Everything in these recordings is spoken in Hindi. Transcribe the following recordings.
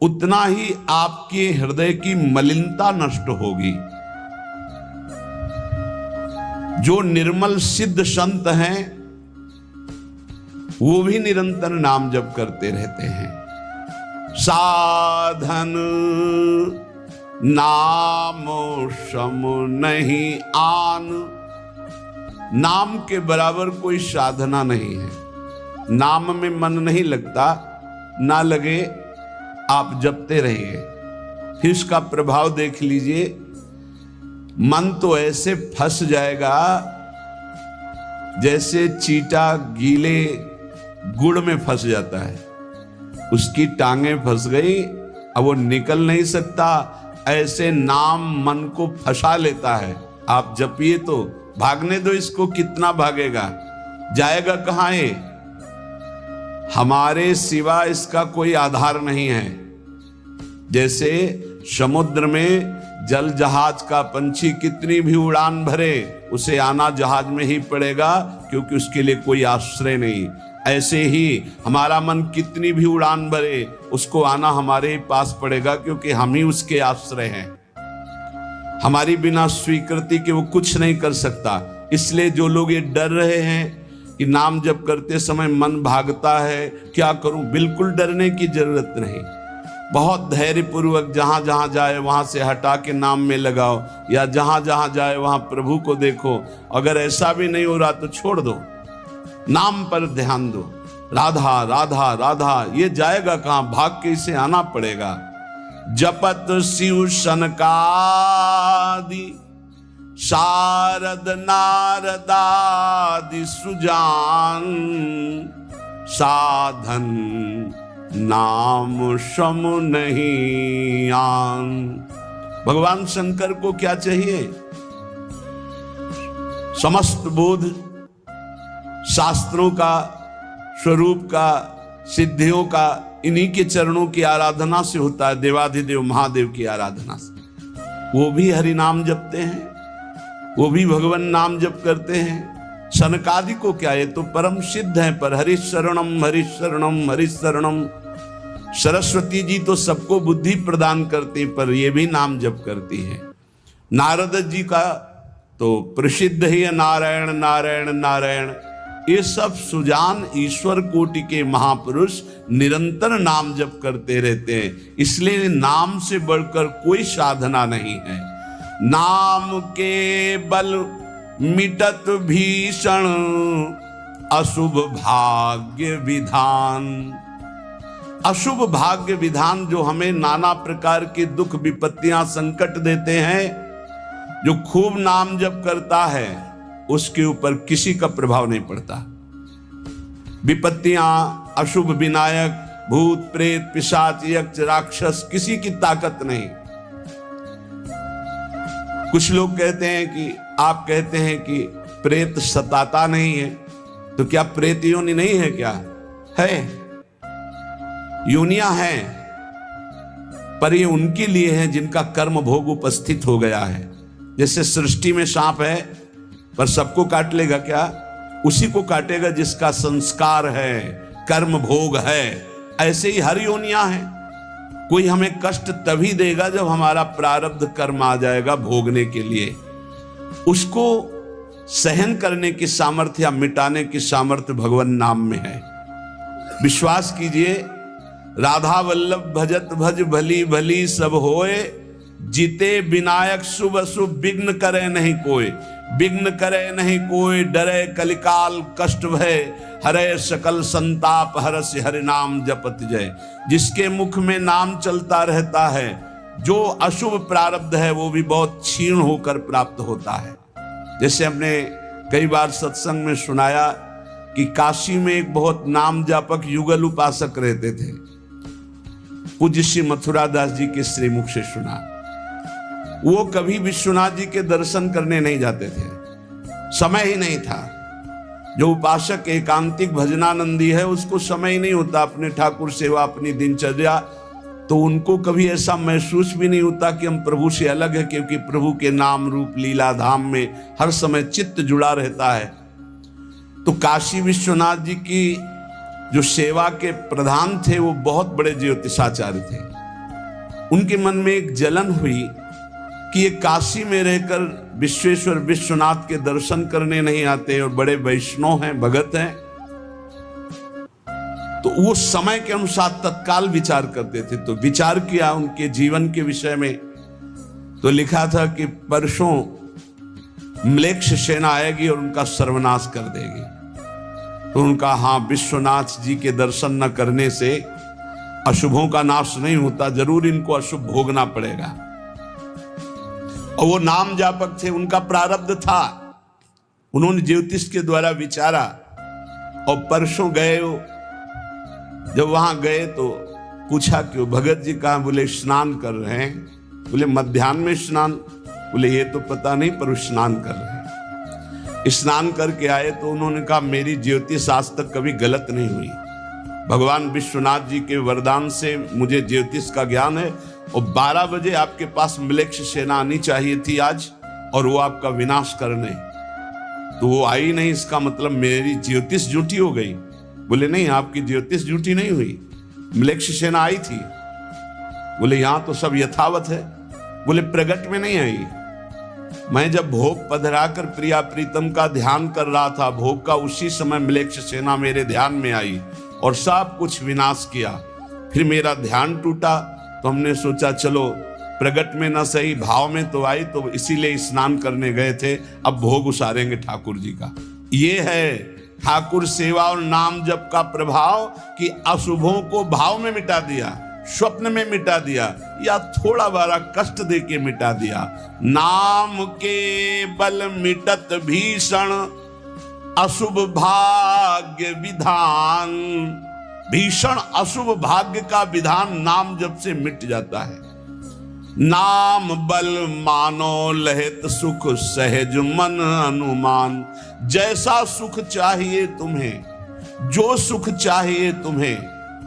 उतना ही आपके हृदय की मलिनता नष्ट होगी। जो निर्मल सिद्ध संत हैं वो भी निरंतर नाम जप करते रहते हैं। साधन नाम सम नहीं आन, नाम के बराबर कोई साधना नहीं है। नाम में मन नहीं लगता, ना लगे आप जपते रहिए, फिर इसका प्रभाव देख लीजिए। मन तो ऐसे फंस जाएगा जैसे चींटा गीले गुड़ में फंस जाता है, उसकी टांगें फंस गई, अब वो निकल नहीं सकता। ऐसे नाम मन को फंसा लेता है। आप जपिए तो भागने दो इसको, कितना भागेगा, जाएगा कहां है? हमारे सिवा इसका कोई आधार नहीं है। जैसे समुद्र में जल जहाज का पंछी कितनी भी उड़ान भरे, उसे आना जहाज में ही पड़ेगा, क्योंकि उसके लिए कोई आश्रय नहीं। ऐसे ही हमारा मन कितनी भी उड़ान भरे, उसको आना हमारे ही पास पड़ेगा, क्योंकि हम ही उसके आश्रय हैं। हमारी बिना स्वीकृति के वो कुछ नहीं कर सकता। इसलिए जो लोग ये डर रहे हैं कि नाम जप करते समय मन भागता है, क्या करूं, बिल्कुल डरने की जरूरत नहीं। बहुत धैर्यपूर्वक जहां जहां जाए वहां से हटा के नाम में लगाओ, या जहां जहां जाए वहां प्रभु को देखो। अगर ऐसा भी नहीं हो रहा तो छोड़ दो, नाम पर ध्यान दो। राधा राधा राधा, ये जाएगा कहां, भाग के इसे आना पड़ेगा। जपत शिव सनकादि शारद नारदादि सुजान, साधन नाम सम नहीं आन। भगवान शंकर को क्या चाहिए? समस्त बोध, शास्त्रों का, स्वरूप का, सिद्धियों का, इन्हीं के चरणों की आराधना से होता है, देवाधिदेव महादेव की आराधना से। वो भी हरि नाम जपते हैं, वो भी भगवान नाम जप करते हैं। सनकादि को क्या, ये तो परम सिद्ध है, पर हरिशरणम हरिशरणम हरिशरणम। सरस्वती जी तो सबको बुद्धि प्रदान करती, पर ये भी नाम जप करती है। नारद जी का तो प्रसिद्ध ही है नारायण नारायण नारायण। ये सब सुजान ईश्वर कोटि के महापुरुष निरंतर नाम जप करते रहते हैं। इसलिए नाम से बढ़कर कोई साधना नहीं है। नाम के बल मिटत भीषण अशुभ भाग्य विधान। अशुभ भाग्य विधान जो हमें नाना प्रकार के दुख विपत्तियां संकट देते हैं, जो खूब नाम जप करता है उसके ऊपर किसी का प्रभाव नहीं पड़ता। विपत्तियां, अशुभ विनायक, भूत प्रेत पिशाच यक्ष राक्षस, किसी की ताकत नहीं। कुछ लोग कहते हैं कि आप कहते हैं कि प्रेत सताता नहीं है, तो क्या प्रेत योनि नहीं है? क्या है? योनियां हैं, पर ये उनके लिए है जिनका कर्म भोग उपस्थित हो गया है। जैसे सृष्टि में सांप है, पर सबको काट लेगा क्या? उसी को काटेगा जिसका संस्कार है, कर्म भोग है। ऐसे ही हर योनियां हैं। कोई हमें कष्ट तभी देगा जब हमारा प्रारब्ध कर्म आ जाएगा भोगने के लिए। उसको सहन करने की सामर्थ्य या मिटाने की सामर्थ्य भगवान नाम में है। विश्वास कीजिए, राधा वल्लभ भजत भज भली भली सब होए, जीते विनायक शुभ शुभ विघ्न करे नहीं कोई। विघ्न करे नहीं कोई, डरे कलिकाल कष्ट भय, हरे सकल संताप हरस हरि नाम जपत जय। जिसके मुख में नाम चलता रहता है, जो अशुभ प्रारब्ध है वो भी बहुत क्षीण होकर प्राप्त होता है। जैसे हमने कई बार सत्संग में सुनाया कि काशी में एक बहुत नाम जापक युगल उपासक रहते थे। पूज्य श्री मथुरा दास जी के श्रीमुख से सुना। वो कभी विश्वनाथ जी के दर्शन करने नहीं जाते थे, समय ही नहीं था। जो उपासक एकांतिक भजनानंदी है, उसको समय ही नहीं होता अपने ठाकुर सेवा, अपनी दिनचर्या, तो उनको कभी ऐसा महसूस भी नहीं होता कि हम प्रभु से अलग है, क्योंकि प्रभु के नाम रूप लीला धाम में हर समय चित्त जुड़ा रहता है। तो काशी विश्वनाथ जी की जो सेवा के प्रधान थे वो बहुत बड़े ज्योतिषाचार्य थे। उनके मन में एक जलन हुई कि ये काशी में रहकर विश्वेश्वर विश्वनाथ के दर्शन करने नहीं आते और बड़े वैष्णव हैं, भगत हैं। तो वो समय के अनुसार तत्काल विचार करते थे। तो विचार किया उनके जीवन के विषय में, तो लिखा था कि परसों म्लेच्छ सेना आएगी और उनका सर्वनाश कर देगी। तो उनका हाँ, विश्वनाथ जी के दर्शन न करने से अशुभों का नाश नहीं होता, जरूर इनको अशुभ भोगना पड़ेगा। और वो नाम जापक थे, उनका प्रारब्ध था। उन्होंने ज्योतिष के द्वारा विचारा और परसों गए। जब वहां गए तो पूछा कि वो भगत जी कहाँ? बोले स्नान कर रहे हैं। बोले मध्याह्न में स्नान? बोले ये तो पता नहीं, पर स्नान कर रहे हैं। स्नान करके आए तो उन्होंने कहा मेरी ज्योतिष आज तक कभी गलत नहीं हुई। भगवान विश्वनाथ जी के वरदान से मुझे ज्योतिष का ज्ञान है और 12 बजे आपके पास म्लेच्छ सेना आनी चाहिए थी आज, और वो आपका विनाश करने, तो वो आई नहीं। इसका मतलब मेरी ज्योतिष झूठी हो गई? बोले नहीं, आपकी ज्योतिष झूठी नहीं हुई, म्लेच्छ सेना आई थी। बोले यहां तो सब यथावत है। बोले प्रगट में नहीं आई। मैं जब भोग पधराकर प्रिया प्रीतम का ध्यान कर रहा था, भोग का उसी समय म्लेच्छ सेना मेरे ध्यान में आई और सब कुछ विनाश किया। फिर मेरा ध्यान टूटा, तो हमने सोचा चलो प्रगट में न सही, भाव में तो आई, तो इसीलिए स्नान करने गए थे, अब भोग उसारेंगे ठाकुर जी का। ये है ठाकुर सेवा और नाम जप का प्रभाव कि अशुभों को भाव में मिटा दिया, स्वप्न में मिटा दिया, या थोड़ा बारा कष्ट दे के मिटा दिया। नाम के बल मिटत भीषण अशुभ भाग्य विधान। भीषण अशुभ भाग्य का विधान नाम जप से मिट जाता है। नाम बल मानो लहित सुख सहज मन अनुमान। जैसा सुख चाहिए तुम्हें, जो सुख चाहिए तुम्हें,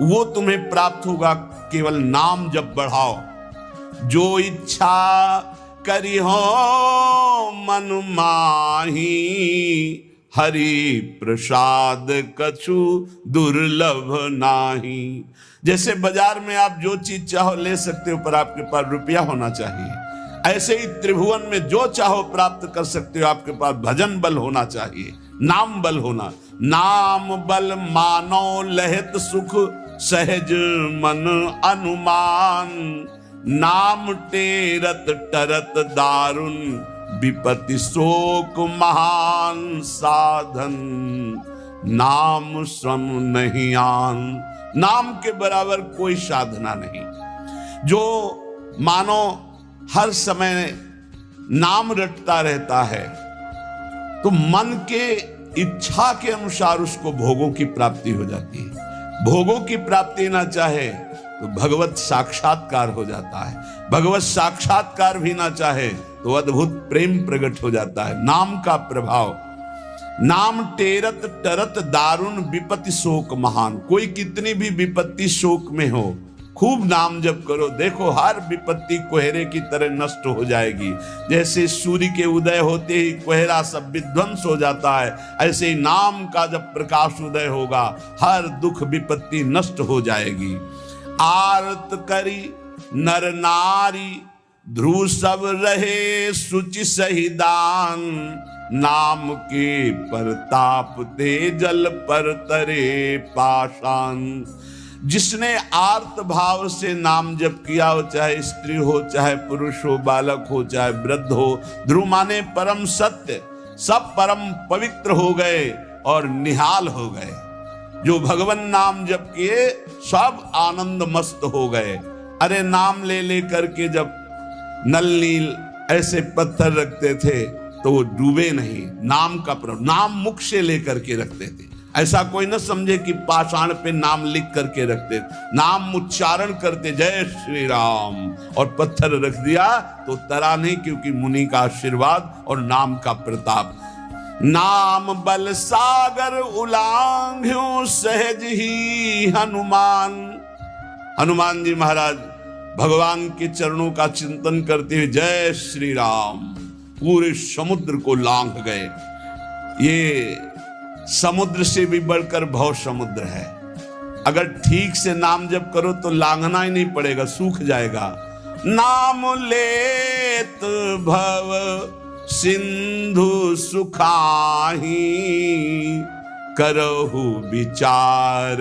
वो तुम्हें प्राप्त होगा, केवल नाम जप बढ़ाओ। जो इच्छा करी हो मन माही, हरि प्रसाद कछु दुर्लभ नाही। जैसे बाजार में आप जो चीज चाहो ले सकते हो, पर आपके पास रुपया होना चाहिए। ऐसे ही त्रिभुवन में जो चाहो प्राप्त कर सकते हो, आपके पास भजन बल होना चाहिए, नाम बल होना। नाम बल मानो लहित सुख सहज मन अनुमान। नाम टेरत टरत दारुण विपत्ति शोक महान साधन। नाम श्रम नहीं आन। नाम के बराबर कोई साधना नहीं। जो मानो हर समय नाम रटता रहता है, तो मन के इच्छा के अनुसार उसको भोगों की प्राप्ति हो जाती है। भोगों की प्राप्ति ना चाहे तो भगवत साक्षात्कार हो जाता है। भगवत साक्षात्कार भी ना चाहे तो अद्भुत प्रेम प्रकट हो जाता है। नाम का प्रभाव। नाम टेरत टरत दारुण विपत्ति शोक महान। कोई कितनी भी विपत्ति शोक में हो, खूब नाम जप करो, देखो हर विपत्ति कोहरे की तरह नष्ट हो जाएगी। जैसे सूर्य के उदय होते ही कोहरा सब विध्वंस हो जाता है, ऐसे ही नाम का जब प्रकाश उदय होगा, हर दुख विपत्ति नष्ट हो जाएगी। आरत करी नर नारी, ध्रुव सब रहे शुचि सही दान। नाम के परताप ते जल पर तरे पाषाण। जिसने आर्त भाव से नाम जप किया हो, चाहे स्त्री हो, चाहे पुरुष हो, बालक हो, चाहे वृद्ध हो, ध्रुव माने परम सत्य, सब परम पवित्र हो गए और निहाल हो गए। जो भगवान नाम जप किए सब आनंद मस्त हो गए। अरे नाम ले ले करके जब नल नील ऐसे पत्थर रखते थे तो वो डूबे नहीं। नाम का प्रभाव, नाम मुख से लेकर के रखते थे। ऐसा कोई न समझे कि पाषाण पे नाम लिख करके रखते, नाम उच्चारण करते, जय श्री राम, और पत्थर रख दिया तो तरा नहीं, क्योंकि मुनि का आशीर्वाद और नाम का प्रताप। नाम बल सागर उलांघ्यो सहज ही हनुमान। हनुमान जी महाराज भगवान के चरणों का चिंतन करते हुए जय श्री राम, पूरे समुद्र को लांघ गए। ये समुद्र से भी बढ़कर भव समुद्र है। अगर ठीक से नाम जप करो तो लांघना ही नहीं पड़ेगा, सूख जाएगा। नाम लेत भव सिंधु सुखाही, करहु विचार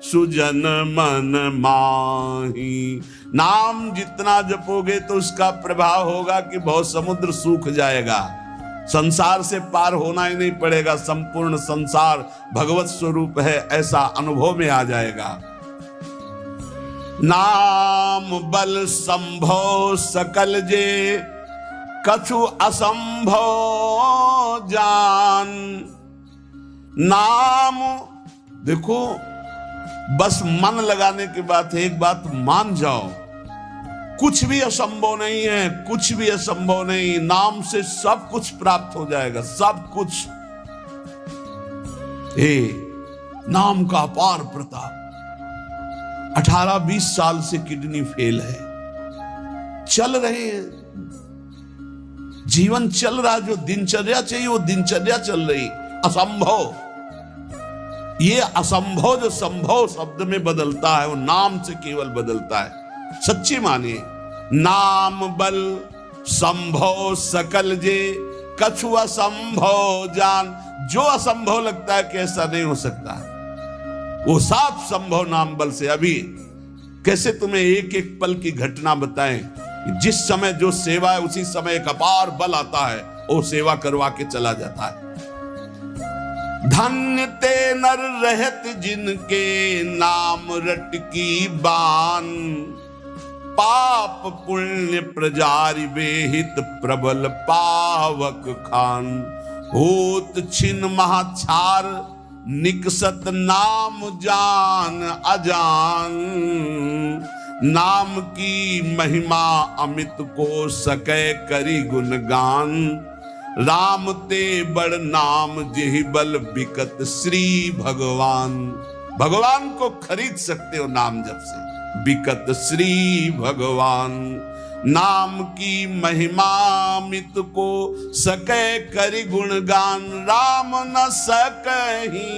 सुजन मन माही। नाम जितना जपोगे तो उसका प्रभाव होगा कि बहुत समुद्र सूख जाएगा, संसार से पार होना ही नहीं पड़ेगा, संपूर्ण संसार भगवत स्वरूप है ऐसा अनुभव में आ जाएगा। नाम बल संभव सकल जे, कछु असंभव जान। नाम देखो, बस मन लगाने के बाद एक बात मान जाओ, कुछ भी असंभव नहीं है, कुछ भी असंभव नहीं। नाम से सब कुछ प्राप्त हो जाएगा, सब कुछ। नाम का अपार प्रताप। 18-20 साल से किडनी फेल है, चल रहे हैं, जीवन चल रहा, जो दिनचर्या चाहिए वो दिनचर्या चल रही। असंभव, ये असंभव जो संभव शब्द में बदलता है वो नाम से केवल बदलता है। सच्ची मानिए, नाम बल संभव सकल जे, कछु असंभव जान। जो असंभव लगता है कि ऐसा नहीं हो सकता, वो साफ संभव नाम बल से। अभी कैसे तुम्हें एक एक पल की घटना बताएं, जिस समय जो सेवा है उसी समय एक अपार बल आता है, वो सेवा करवा के चला जाता है। धन्य ते नर रहत जिनके नाम रट की बान, पाप पुण्य प्रजारि बेहित प्रबल पावक खान। होत छिन महाछार निकसत नाम जान अजान, नाम की महिमा अमित को सकै करी गुणगान। राम ते बड़ नाम जेहि बल बिकत श्री भगवान। भगवान को खरीद सकते हो नाम जप से, बिकत श्री भगवान। नाम की महिमा मित को सकै करि गुणगान, राम न सकहि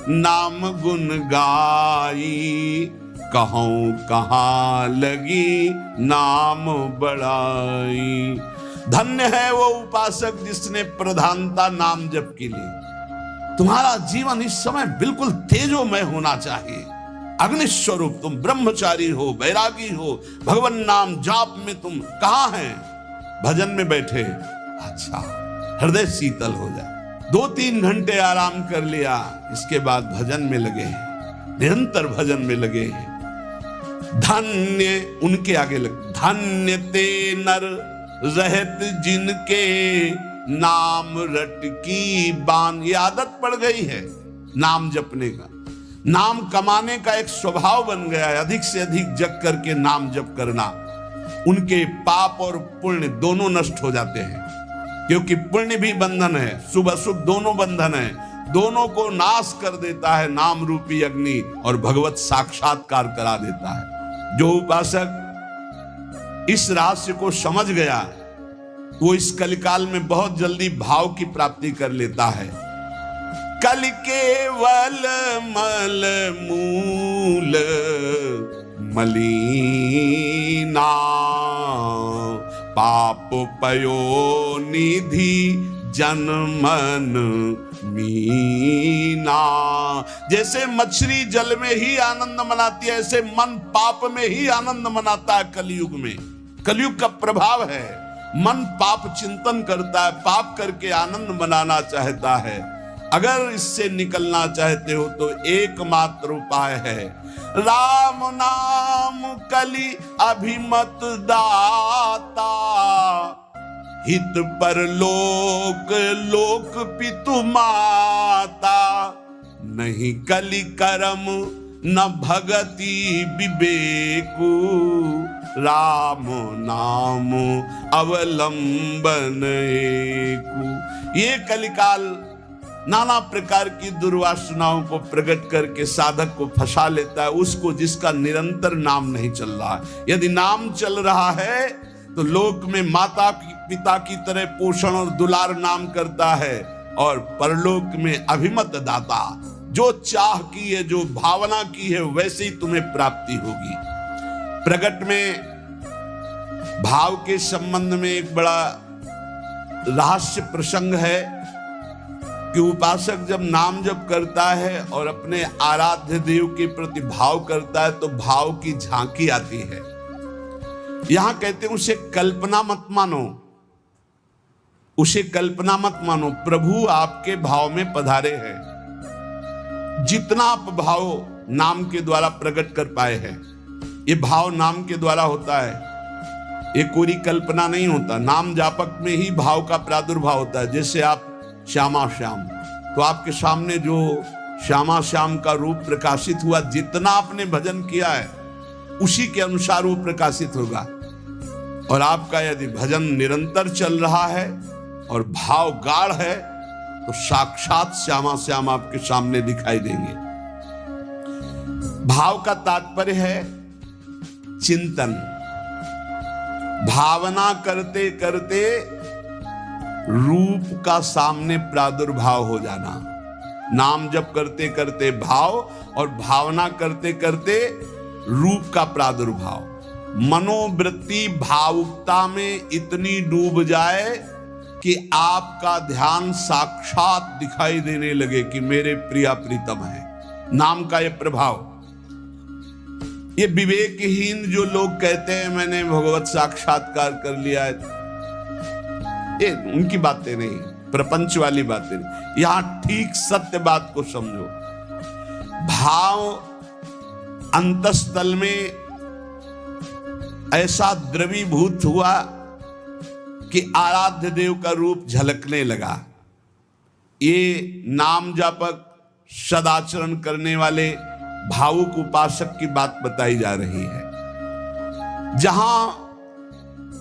नाम गुण गाई। कहूं कहाँ लगी नाम बड़ाई। धन्य है वो उपासक जिसने प्रधानता नाम जप की ली। तुम्हारा जीवन इस समय बिल्कुल तेजोमय होना चाहिए, अग्निस्वरूप। तुम ब्रह्मचारी हो, बैरागी हो, भगवान नाम जाप में तुम कहाँ हैं? भजन में बैठे। अच्छा, हृदय शीतल हो जाए। 2-3 घंटे आराम कर लिया, इसके बाद भजन में लगे हैं, निरंतर भजन में लगे हैं। धन्य उनके आगे लग, धन्य ते नर रहत जिनके नाम रट की बान। ये आदत पड़ गई है नाम जपने का, नाम कमाने का एक स्वभाव बन गया है। अधिक से अधिक जग करके नाम जप करना, उनके पाप और पुण्य दोनों नष्ट हो जाते हैं, क्योंकि पुण्य भी बंधन है, शुभ अशुभ दोनों बंधन है, दोनों को नाश कर देता है नाम रूपी अग्नि, और भगवत साक्षात्कार करा देता है। जो उपासक इस रहस्य को समझ गया, वो इस कलिकाल में बहुत जल्दी भाव की प्राप्ति कर लेता है। कल केवल मल मूल मलीना, पाप पयो निधि जनमन मीना। जैसे मछली जल में ही आनंद मनाती है, ऐसे मन पाप में ही आनंद मनाता है। कलयुग में, कलयुग का प्रभाव है, मन पाप चिंतन करता है, पाप करके आनंद मनाना चाहता है। अगर इससे निकलना चाहते हो तो एकमात्र उपाय है राम नाम कलि अभिमत दाता, हित पर लोक लोक पितु माता। नहीं कलि करम न भगति विवेकु, राम नाम अवलंबन एकु। ये कलिकाल नाना प्रकार की दुर्वासनाओं को प्रकट करके साधक को फंसा लेता है, उसको जिसका निरंतर नाम नहीं चल रहा है। यदि नाम चल रहा है तो लोक में माता पिता की तरह पोषण और दुलार नाम करता है, और परलोक में अभिमत दाता, जो चाह की है, जो भावना की है, वैसे ही तुम्हें प्राप्ति होगी। प्रगट में भाव के संबंध में एक बड़ा रहस्य प्रसंग है कि उपासक जब नाम जप करता है और अपने आराध्य देव के प्रति भाव करता है तो भाव की झांकी आती है। यहां कहते हैं उसे कल्पना मत मानो, उसे कल्पना मत मानो, प्रभु आपके भाव में पधारे हैं। जितना आप भाव नाम के द्वारा प्रकट कर पाए हैं, ये भाव नाम के द्वारा होता है, ये कोई कल्पना नहीं होता। नाम जापक में ही भाव का प्रादुर्भाव होता है। जैसे आप श्यामा श्याम, तो आपके सामने जो श्यामा श्याम का रूप प्रकाशित हुआ, जितना आपने भजन किया है उसी के अनुसार वो प्रकाशित होगा। और आपका यदि भजन निरंतर चल रहा है और भाव गाढ़ है तो साक्षात श्यामा श्याम आपके सामने दिखाई देंगे। भाव का तात्पर्य है चिंतन। भावना करते करते रूप का सामने प्रादुर्भाव हो जाना। नाम जप करते करते भाव और भावना करते करते रूप का प्रादुर्भाव। मनोवृत्ति भावुकता में इतनी डूब जाए कि आपका ध्यान साक्षात दिखाई देने लगे कि मेरे प्रिया प्रीतम है। नाम का यह प्रभाव। ये विवेकहीन जो लोग कहते हैं मैंने भगवत साक्षात्कार कर लिया है, ये उनकी बातें नहीं, प्रपंच वाली बातें नहीं। यहां ठीक सत्य बात को समझो। भाव अंतस्थल में ऐसा द्रवीभूत हुआ कि आराध्य देव का रूप झलकने लगा। ये नाम जापक सदाचरण करने वाले भावुक उपासक की बात बताई जा रही है। जहां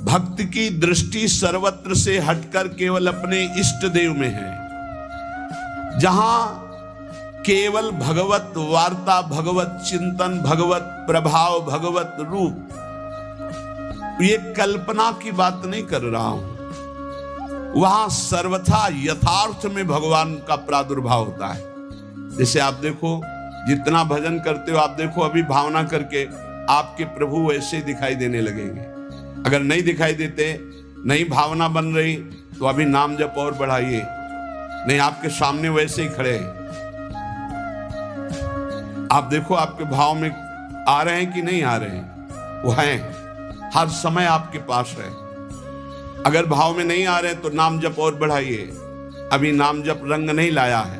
भक्त की दृष्टि सर्वत्र से हटकर केवल अपने इष्ट देव में है, जहां केवल भगवत वार्ता, भगवत चिंतन, भगवत प्रभाव, भगवत रूप, ये कल्पना की बात नहीं कर रहा हूं, वहां सर्वथा यथार्थ में भगवान का प्रादुर्भाव होता है। जैसे आप देखो, जितना भजन करते हो आप देखो, अभी भावना करके आपके प्रभु वैसे दिखाई देने लगेंगे। अगर नहीं दिखाई देते, नहीं भावना बन रही, तो अभी नाम जप और बढ़ाइए, नहीं आपके सामने वैसे ही खड़े हैं। आप देखो आपके भाव में आ रहे हैं कि नहीं आ रहे हैं, वो हैं, हर समय आपके पास है। अगर भाव में नहीं आ रहे हैं तो नाम जप और बढ़ाइए, अभी नाम जप रंग नहीं लाया है।